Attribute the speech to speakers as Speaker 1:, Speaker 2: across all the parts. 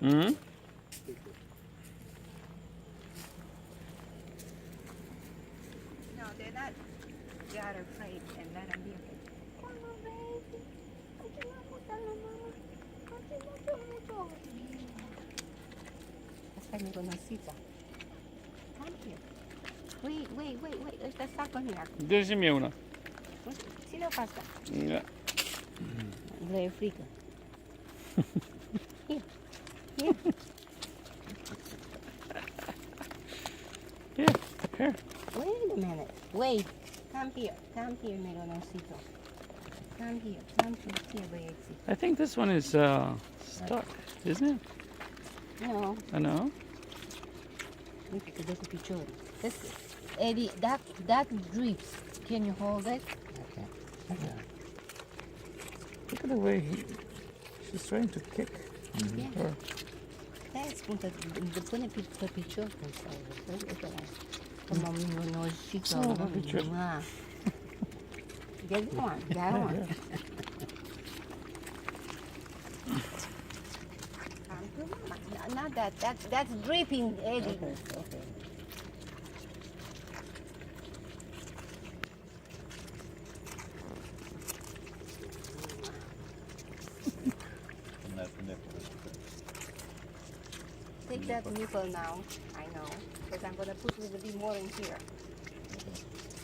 Speaker 1: Mm?
Speaker 2: No, they're not. They are afraid and let them be afraid. Come on, baby. Aquí me gusta la mamá. Aquí mucho, mucho. Hasta mi conocita. Come here. Wait. Esta está con ella.
Speaker 1: Decime una.
Speaker 2: Si lo pasa.
Speaker 1: Yeah.
Speaker 2: Le frica. Here.
Speaker 1: Yeah, here.
Speaker 2: Wait a minute. Wait. Come here, mi conocito. Come here, baby.
Speaker 1: I think this one is stuck, isn't it?
Speaker 2: No,
Speaker 1: I know.
Speaker 2: look at the picture. Eddie, that drips. Can you hold it? Okay.
Speaker 1: Look at the way she's trying to kick
Speaker 2: Yeah.
Speaker 1: her.
Speaker 2: That's punta, pone pichón, como mi conocito.
Speaker 1: Oh, pichón.
Speaker 2: Get one. Not that. That's dripping, Eddie. Okay. Take that nipple now. I know, because I'm gonna put a little bit more in here.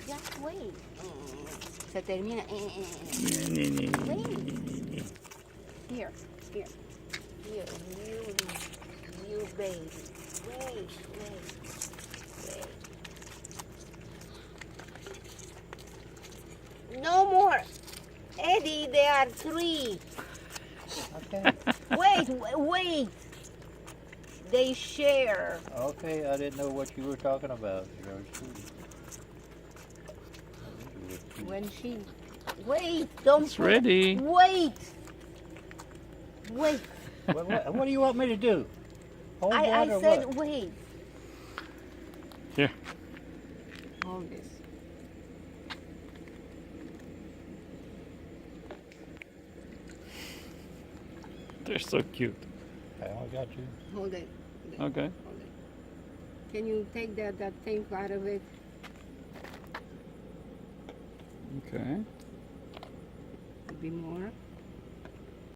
Speaker 2: Just wait. Se termina. Wait. Here, you baby. Wait. No more. Eddie, there are 3.
Speaker 3: Okay.
Speaker 2: Wait. They share.
Speaker 3: Okay, I didn't know what you were talking about.
Speaker 2: When she... Wait, don't...
Speaker 1: It's ready.
Speaker 2: Wait.
Speaker 3: What do you want me to do? Hold
Speaker 2: I
Speaker 3: one or
Speaker 2: said
Speaker 3: what?
Speaker 2: wait.
Speaker 1: Here.
Speaker 2: Hold this.
Speaker 1: They're so cute.
Speaker 3: I got you.
Speaker 2: Hold it.
Speaker 1: Okay.
Speaker 2: Hold it. Can you take that thing out of it?
Speaker 1: Okay.
Speaker 2: A bit more.